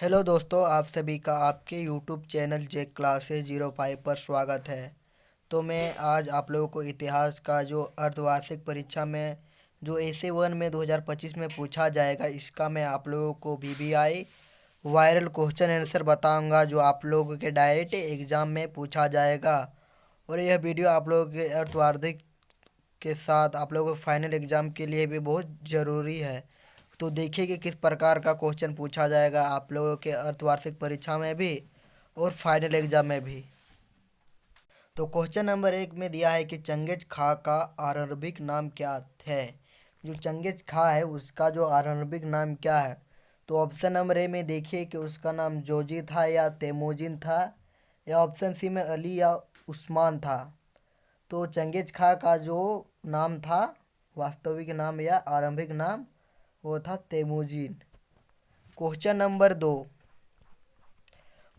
Hello दोस्तों, आप सभी का आपके यूट्यूब चैनल जे क्लासेस 05 पर स्वागत है। तो मैं आज आप लोगों को इतिहास का जो अर्धवार्षिक परीक्षा में जो एसे 1 में 2025 में पूछा जाएगा, इसका मैं आप लोगों को वीवीआई वायरल क्वेश्चन आंसर बताऊंगा, जो आप लोगों के डायरेक्ट एग्ज़ाम में पूछा जाएगा। और यह वीडियो आप लोगों के अर्धवार्षिक के साथ आप लोगों को फाइनल एग्ज़ाम के लिए भी बहुत ज़रूरी है। तो देखिए कि किस प्रकार का क्वेश्चन पूछा जाएगा आप लोगों के अर्धवार्षिक परीक्षा में भी और फाइनल एग्जाम में भी। तो क्वेश्चन नंबर 1 में दिया है कि चंगेज खा का आरंभिक नाम क्या है। जो चंगेज खा है उसका जो आरंभिक नाम क्या है। तो ऑप्शन नंबर ए में देखिए कि उसका नाम जोजी था या तेमोजिन था, या ऑप्शन सी में अली या उस्मान था। तो चंगेज खा का जो नाम था, वास्तविक नाम या आरंभिक नाम, वो था तेमुजिन। क्वेश्चन नंबर 2,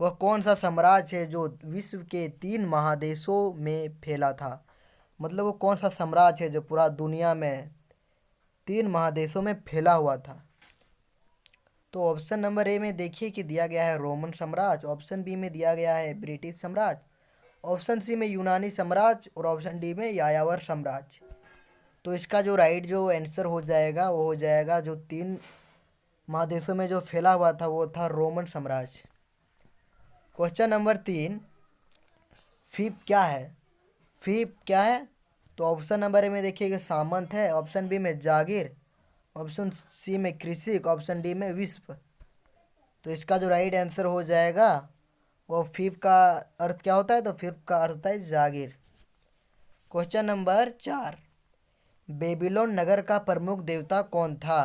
वह कौन सा साम्राज्य है जो विश्व के 3 महादेशों में फैला था। मतलब वो कौन सा साम्राज्य है जो पूरा दुनिया में 3 महादेशों में फैला हुआ था। तो ऑप्शन नंबर ए में देखिए कि दिया गया है रोमन साम्राज्य, ऑप्शन बी में दिया गया है ब्रिटिश साम्राज्य, ऑप्शन सी में यूनानी साम्राज्य और ऑप्शन डी में यायावर साम्राज्य। तो इसका जो राइट जो आंसर हो जाएगा वो हो जाएगा, जो 3 महादेशों में जो फैला हुआ था वो था रोमन साम्राज्य। क्वेश्चन नंबर 3, फीप क्या है। फीप क्या है। तो ऑप्शन नंबर ए में देखिएगा सामंत है, ऑप्शन बी में जागीर, ऑप्शन सी में कृषिक, ऑप्शन डी में विस्प। तो इसका जो राइट आंसर हो जाएगा वो फीप का अर्थ क्या होता है। तो फीप का अर्थ होता है जागीर। क्वेश्चन नंबर 4, बेबीलोन नगर का प्रमुख देवता कौन था।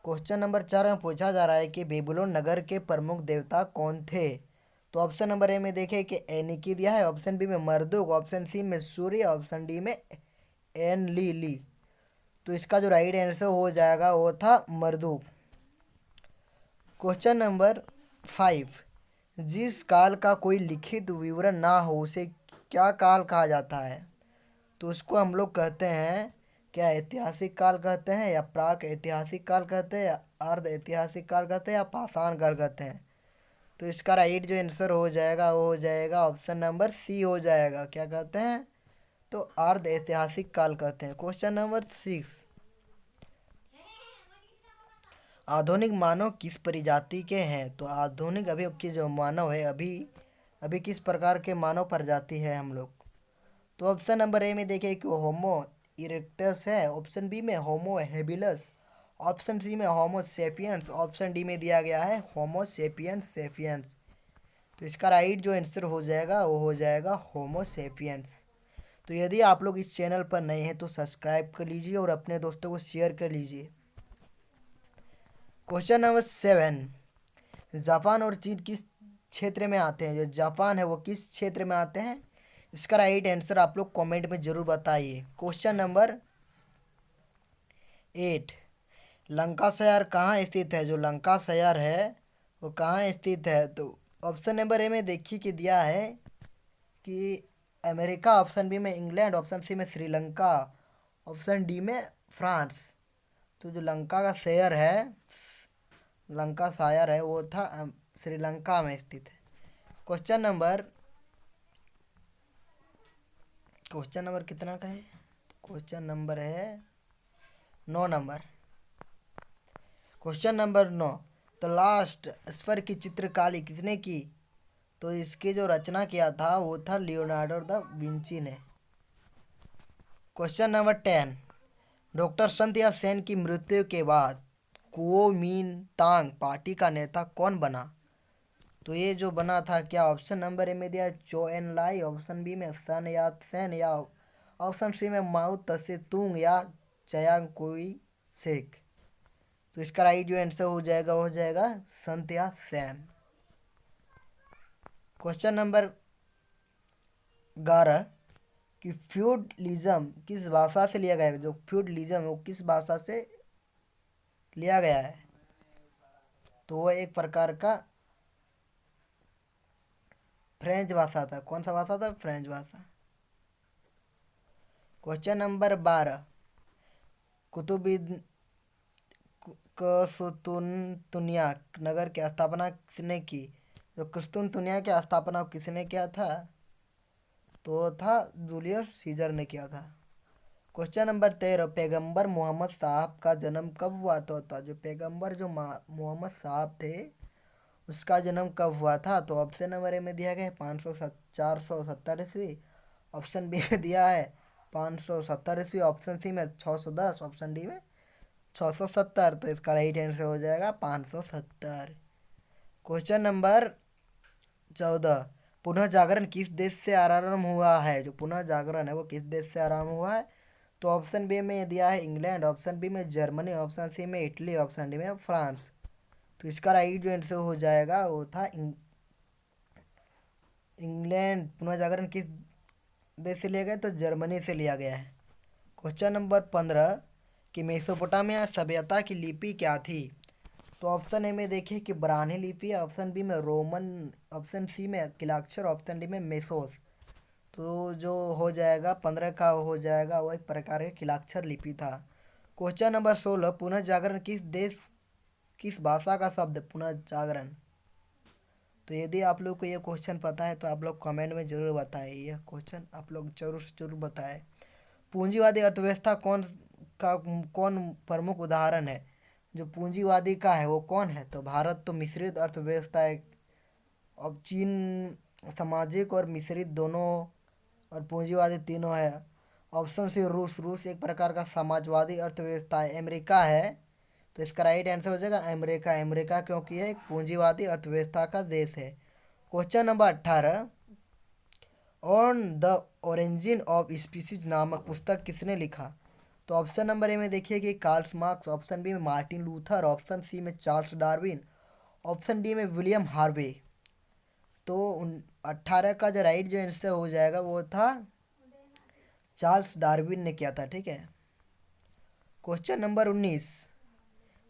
क्वेश्चन नंबर 4 में पूछा जा रहा है कि बेबीलोन नगर के प्रमुख देवता कौन थे। तो ऑप्शन नंबर ए में देखिए कि एनिकी दिया है, ऑप्शन बी में मर्दुक, ऑप्शन सी में सूर्य, ऑप्शन डी में एनलीली। तो इसका जो राइट आंसर हो जाएगा वो था मर्दुक। क्वेश्चन नंबर 5, जिस काल का कोई लिखित विवरण ना हो उसे क्या काल कहा जाता है। तो उसको हम लोग कहते हैं, क्या ऐतिहासिक काल कहते हैं, या प्राक ऐतिहासिक काल कहते हैं, या अर्ध ऐतिहासिक काल कहते हैं, या पाषाण काल कहते हैं। तो इसका राइट जो आंसर हो जाएगा वो हो जाएगा ऑप्शन नंबर सी हो जाएगा। क्या कहते हैं। तो अर्ध ऐतिहासिक काल कहते हैं। क्वेश्चन नंबर 6, आधुनिक मानव किस प्रजाति के हैं। तो आधुनिक अभी के जो मानव है, अभी अभी किस प्रकार के मानव प्रजाति है हम लोग। तो ऑप्शन नंबर ए में देखिए कि होमो इरेक्टस है, ऑप्शन बी में होमो हेबिलस, ऑप्शन सी में होमो सेपियंस, ऑप्शन डी में दिया गया है होमो सेपियंस सेपियंस। तो इसका राइट जो आंसर हो जाएगा वो हो जाएगा होमो सेपियंस। तो यदि आप लोग इस चैनल पर नए हैं तो सब्सक्राइब कर लीजिए और अपने दोस्तों को शेयर कर लीजिए। क्वेश्चन नंबर 7, जापान और चीन किस क्षेत्र में आते हैं। जो जापान है वो किस क्षेत्र में आते हैं। इसका राइट आंसर आप लोग कमेंट में ज़रूर बताइए। क्वेश्चन नंबर 8, लंका शहर कहाँ स्थित है। जो लंका शहर है वो कहाँ स्थित है। तो ऑप्शन नंबर ए में देखिए कि दिया है कि अमेरिका, ऑप्शन बी में इंग्लैंड, ऑप्शन सी में श्रीलंका, ऑप्शन डी में फ्रांस। तो जो लंका का शहर है, लंका शायर है, वो था श्रीलंका में स्थित है। क्वेश्चन नंबर कितना का है। क्वेश्चन नंबर है 9 नंबर। Question number 9, the last supper की चित्रकारी किसने की। तो इसकी जो रचना किया था वो था लियोनार्डो द विंची ने। क्वेश्चन नंबर 10, डॉक्टर संध्या सेन की मृत्यु के बाद कुओमिंतांग पार्टी का नेता कौन बना। तो ये जो बना था, क्या ऑप्शन नंबर ए में दिया चो एन लाई, ऑप्शन बी में सन यात सेन, या ऑप्शन सी में माओ तसे तुंग, या चयांग कोई शेख। तो इसका राइट जो आंसर हो जाएगा वो हो जाएगा संत्या सेन। क्वेश्चन नंबर 11, कि फ्यूडलिज्म किस भाषा से लिया गया है। जो फ्यूडलिज्म वो किस भाषा से लिया गया है। तो वो एक प्रकार का फ्रेंच भाषा था। कौन सा भाषा था। फ्रेंच भाषा। क्वेश्चन नंबर 12, कुतुबुद्दीन कुस्तुनतुनिया नगर की स्थापना किसने की? जो कुस्तुनतुनिया की स्थापना किसने किया था? तो वो था जूलियस सीजर ने किया था। क्वेश्चन नंबर 13, पैगंबर मोहम्मद साहब का जन्म कब हुआ था? जो पैगंबर जो मोहम्मद साहब थे उसका जन्म कब हुआ था? तो ऑप्शन नंबर ए में दिया गया है 470 ईस्वी, ऑप्शन बी में दिया है 570 ईस्वी, ऑप्शन सी में 610, ऑप्शन डी में 670। तो इसका राइट आंसर हो जाएगा 570। क्वेश्चन नंबर 14, पुनः जागरण किस देश से आरंभ हुआ है? जो पुनः जागरण है वो किस देश से आरंभ हुआ है? तो ऑप्शन बी में दिया है इंग्लैंड, ऑप्शन बी में जर्मनी, ऑप्शन सी में इटली, ऑप्शन डी में फ्रांस। तो इसका राइट जो आंसर हो जाएगा वो था इंग्लैंड। पुनः जागरण किस देश से लिया गया? तो जर्मनी से लिया गया है। क्वेश्चन नंबर 15, कि मेसोपोटामिया सभ्यता की लिपि क्या थी? तो ऑप्शन ए में देखिए कि ब्राह्मी लिपि, ऑप्शन बी में रोमन, ऑप्शन सी में किलाक्षर, ऑप्शन डी में मेसोस। तो जो हो जाएगा 15 का हो जाएगा वो एक प्रकार का किलाक्षर लिपि था। क्वेश्चन नंबर 16, पुनः जागरण किस भाषा का शब्द? पुनः जागरण। तो यदि आप लोग को ये क्वेश्चन पता है तो आप लोग कमेंट में ज़रूर बताएं, यह क्वेश्चन आप लोग जरूर से जरूर बताएं। पूंजीवादी अर्थव्यवस्था कौन प्रमुख उदाहरण है? जो पूंजीवादी का है वो कौन है? तो भारत तो मिश्रित अर्थव्यवस्था है। अब चीन सामाजिक और मिश्रित दोनों और पूंजीवादी तीनों है। ऑप्शन सी रूस एक प्रकार का समाजवादी अर्थव्यवस्था है। अमेरिका है, तो इसका राइट आंसर हो जाएगा अमेरिका क्योंकि यह एक पूंजीवादी अर्थव्यवस्था का देश है। Question number 18, on the origin of species नामक पुस्तक किसने लिखा? तो ऑप्शन नंबर ए में देखिए कि कार्ल मार्क्स, ऑप्शन बी में मार्टिन लूथर, ऑप्शन सी में चार्ल्स डार्विन, ऑप्शन डी में विलियम हार्वे। तो 18 का जो राइट जो आंसर हो जाएगा वो था चार्ल्स डार्विन ने किया था। ठीक है। क्वेश्चन नंबर 19,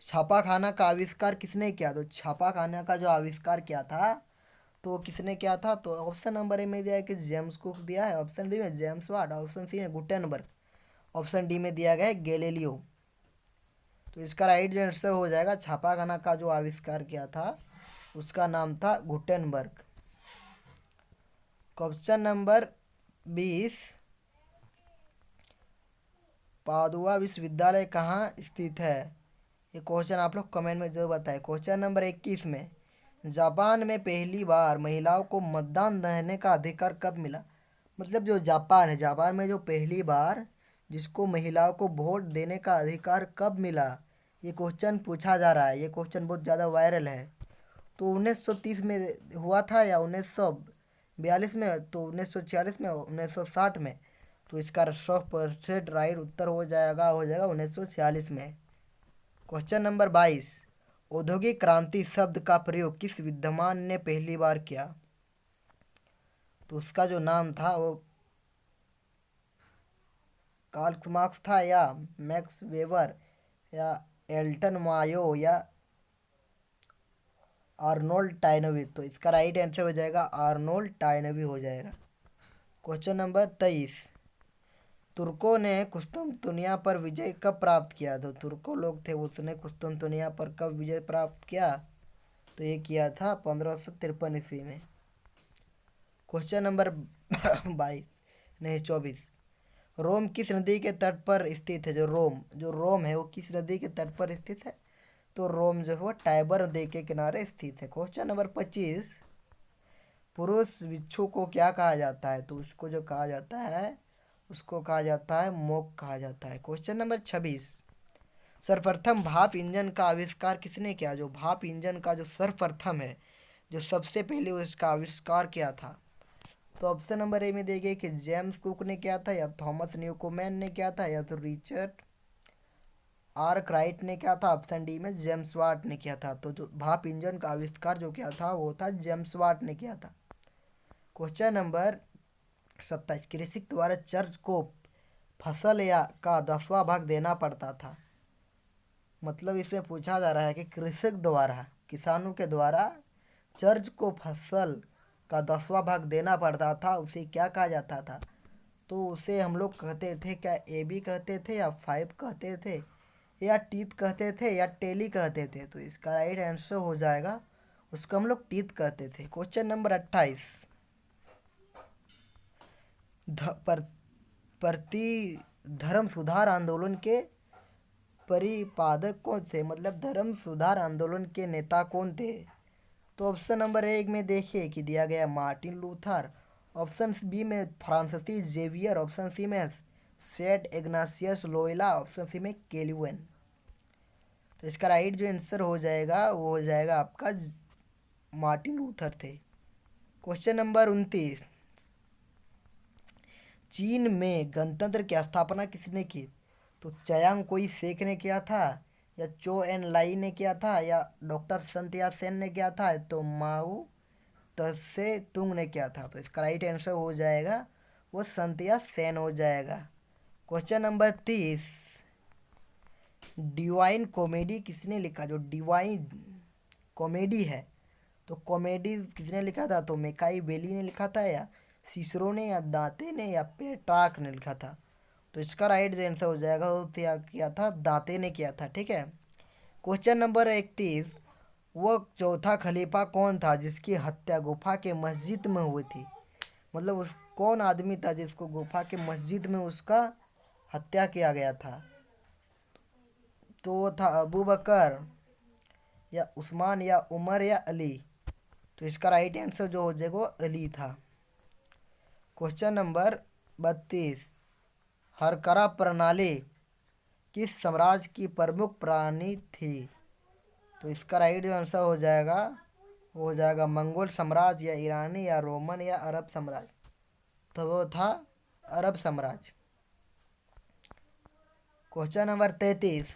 छापाखाना का आविष्कार किसने किया? तो छापाखाना का जो आविष्कार किया था तो किसने किया था? तो ऑप्शन नंबर ए में दिया है कि जेम्स कुक दिया है, ऑप्शन बी में जेम्स वाट, ऑप्शन सी में गुटेनबर्ग, ऑप्शन डी में दिया गया है गैलीलियो। तो इसका राइट जो आंसर हो जाएगा छापाखाना का जो आविष्कार किया था उसका नाम था गुटेनबर्ग। क्वेश्चन नंबर 20, पादुआ विश्वविद्यालय कहाँ स्थित है? ये क्वेश्चन आप लोग कमेंट में जरूर बताएं। क्वेश्चन नंबर 21 में, जापान में पहली बार महिलाओं को मतदान देने का अधिकार कब मिला? मतलब जो जापान है, जापान में जो पहली बार जिसको महिलाओं को वोट देने का अधिकार कब मिला, ये क्वेश्चन पूछा जा रहा है। ये क्वेश्चन बहुत ज़्यादा वायरल है। तो 1930 में हुआ था या 1942 में, तो 1946 में, 1960 में? तो इसका 100% राइट उत्तर हो जाएगा 1946 में। क्वेश्चन नंबर 22, औद्योगिक क्रांति शब्द का प्रयोग किस विद्वान ने पहली बार किया? तो उसका जो नाम था वो कार्ल मार्क्स था या मैक्स वेबर या एल्टन मायो या आर्नोल्ड टाइनवी। तो इसका राइट आंसर हो जाएगा आर्नोल्ड टाइनवी हो जाएगा। क्वेश्चन नंबर 23, तुर्कों ने कुस्तुनतुनिया पर विजय कब प्राप्त किया? तो तुर्कों लोग थे उसने कुस्तुनतुनिया पर कब विजय प्राप्त किया? तो ये किया था 1553 ईस्वी में। क्वेश्चन नंबर 22 नहीं 24, रोम किस नदी के तट पर स्थित है? जो रोम है वो किस नदी के तट पर स्थित है? तो रोम जो है वो टाइबर नदी के किनारे स्थित है। क्वेश्चन नंबर 25, पुरुष बिच्छू को क्या कहा जाता है? तो उसको जो कहा जाता है उसको कहा जाता है मोक कहा जाता है। क्वेश्चन नंबर 26, सर्वप्रथम भाप इंजन का आविष्कार किसने किया? जो भाप इंजन का जो सर्वप्रथम है, जो सबसे पहले उसका आविष्कार किया था, तो ऑप्शन नंबर ए में देखिए कि जेम्स कुक ने किया था या थॉमस न्यूकोमैन ने किया था या तो रिचर्ड आर्कराइट ने किया था, ऑप्शन डी में जेम्स वाट ने किया था। तो जो भाप इंजन का आविष्कार जो किया था वो था जेम्स वाट ने किया था। क्वेश्चन नंबर 27, कृषक द्वारा चर्च को फसल या का 10वां भाग देना पड़ता था। मतलब इसमें पूछा जा रहा है कि कृषक द्वारा, किसानों के द्वारा चर्च को फसल का 10वां भाग देना पड़ता था, उसे क्या कहा जाता था? तो उसे हम लोग कहते थे क्या ए बी कहते थे या 5 कहते थे या टीथ कहते थे या टेली कहते थे। तो इसका राइट आंसर हो जाएगा, उसको हम लोग टीथ कहते थे। क्वेश्चन नंबर 28, प्रति धर्म सुधार आंदोलन के परिपादक कौन थे, मतलब धर्म सुधार आंदोलन के नेता कौन थे। तो ऑप्शन नंबर 1 में देखिए कि दिया गया मार्टिन लूथर, ऑप्शन बी में फ्रांसिस जेवियर, ऑप्शन सी में Saint Ignatius Loyola, option C में कैल्विन। तो इसका राइट जो आंसर हो जाएगा वो हो जाएगा आपका मार्टिन लूथर थे। क्वेश्चन नंबर 29, चीन में गणतंत्र की स्थापना किसने की। तो चयांग कोई शेख ने किया था, या चो एन लाई ने किया था, या डॉक्टर संत्या सेन ने किया था, तो माओ तसे तुंग ने किया था। तो इसका राइट आंसर हो जाएगा वो संत्या सेन हो जाएगा। क्वेश्चन नंबर 30, डिवाइन कॉमेडी किसने लिखा। जो डिवाइन कॉमेडी है तो कॉमेडी किसने लिखा था। तो मेकाई बेली ने लिखा था, या सिसरो ने, या दांते ने, या पेट्रार्क ने लिखा था। तो इसका राइट जो आंसर हो जाएगा वो किया था दांते ने किया था। ठीक है। क्वेश्चन नंबर 31, वो चौथा खलीफा कौन था जिसकी हत्या गुफा के मस्जिद में हुई थी। मतलब उस कौन आदमी था जिसको गुफा के मस्जिद में उसका हत्या किया गया था। तो वो था अबू बकर, या उस्मान, या उमर, या अली। तो इसका राइट आंसर जो हो जाएगा वो अली था। क्वेश्चन नंबर 32, हरकरा प्रणाली किस साम्राज्य की प्रमुख प्राणी थी। तो इसका राइट आंसर हो जाएगा वो हो जाएगा मंगोल साम्राज्य, या ईरानी, या रोमन, या अरब साम्राज्य। तो वो था अरब साम्राज्य। क्वेश्चन नंबर 33,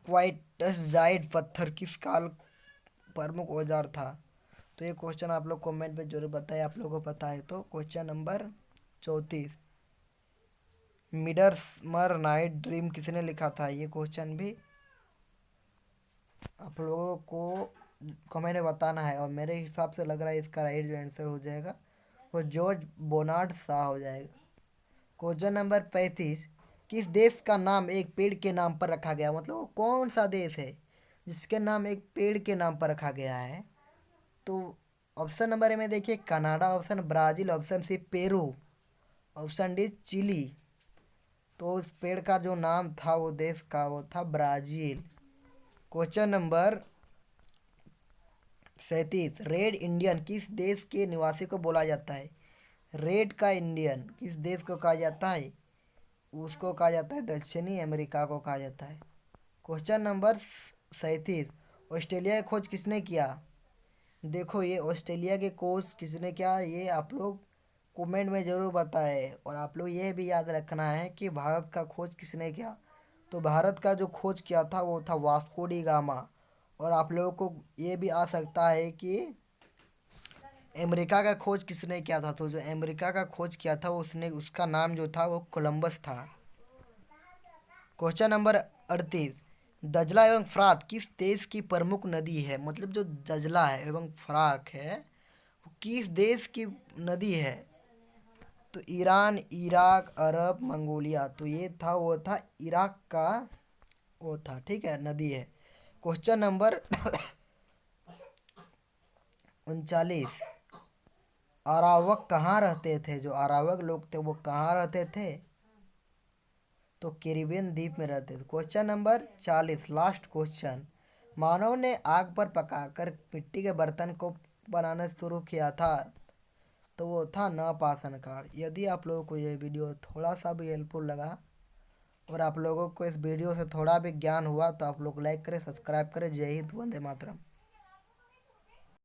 क्वार्ट्ज़ाइट पत्थर किस काल प्रमुख औजार था। तो ये क्वेश्चन आप लोग कमेंट में जरूर बताएं, आप लोगों को पता है तो। Question number 34, midsummer night dream किसने लिखा था। ये क्वेश्चन भी आप लोगों को कमेंट में बताना है, और मेरे हिसाब से लग रहा है इसका राइट जो आंसर हो जाएगा वो जॉर्ज बोनार्ड शॉ हो जाएगा। क्वेश्चन नंबर 35, किस देश का नाम एक पेड़ के नाम पर रखा गया। मतलब वो कौन सा देश है जिसके नाम एक पेड़ के नाम पर रखा गया है। तो ऑप्शन नंबर ए में देखिए Canada, option Brazil, option C Peru, option D Chile. तो उस पेड़ का जो नाम था वो देश का वो था Brazil. Question number 37, red Indian किस देश के निवासी को बोला जाता है। रेड का इंडियन किस देश को कहा जाता है। उसको कहा जाता है दक्षिणी अमेरिका को कहा जाता है। क्वेश्चन नंबर 37, ऑस्ट्रेलिया की खोज किसने किया। देखो ये ऑस्ट्रेलिया की खोज किसने किया ये आप लोग कमेंट में ज़रूर बताएं, और आप लोग ये भी याद रखना है कि भारत का खोज किसने किया। तो भारत का जो खोज किया था वो था वास्को डी गामा। और आप लोगों को ये भी आ सकता है कि अमेरिका का खोज किसने किया था। तो जो अमेरिका का खोज किया था उसने उसका नाम जो था वो कोलंबस था। क्वेश्चन नंबर 38, दजला एवं फरात किस देश की प्रमुख नदी है। मतलब जो दजला है एवं फराक है वो किस देश की नदी है। तो ईरान, इराक, अरब, मंगोलिया। तो ये था वो था इराक का वो था। ठीक है, नदी है। क्वेश्चन नंबर 39, अरावक कहाँ रहते थे। जो अरावक लोग थे वो कहाँ रहते थे। तो कैरिबियन द्वीप में रहते थे। क्वेश्चन नंबर 40, लास्ट क्वेश्चन, मानव ने आग पर पकाकर मिट्टी के बर्तन को बनाना शुरू किया था। तो वो था नवपाषाण काल। यदि आप लोगों को ये वीडियो थोड़ा सा भी हेल्पफुल लगा और आप लोगों को इस वीडियो से थोड़ा भी ज्ञान हुआ तो आप लोग लाइक करें, सब्सक्राइब करें। जय हिंद, वंदे मातरम।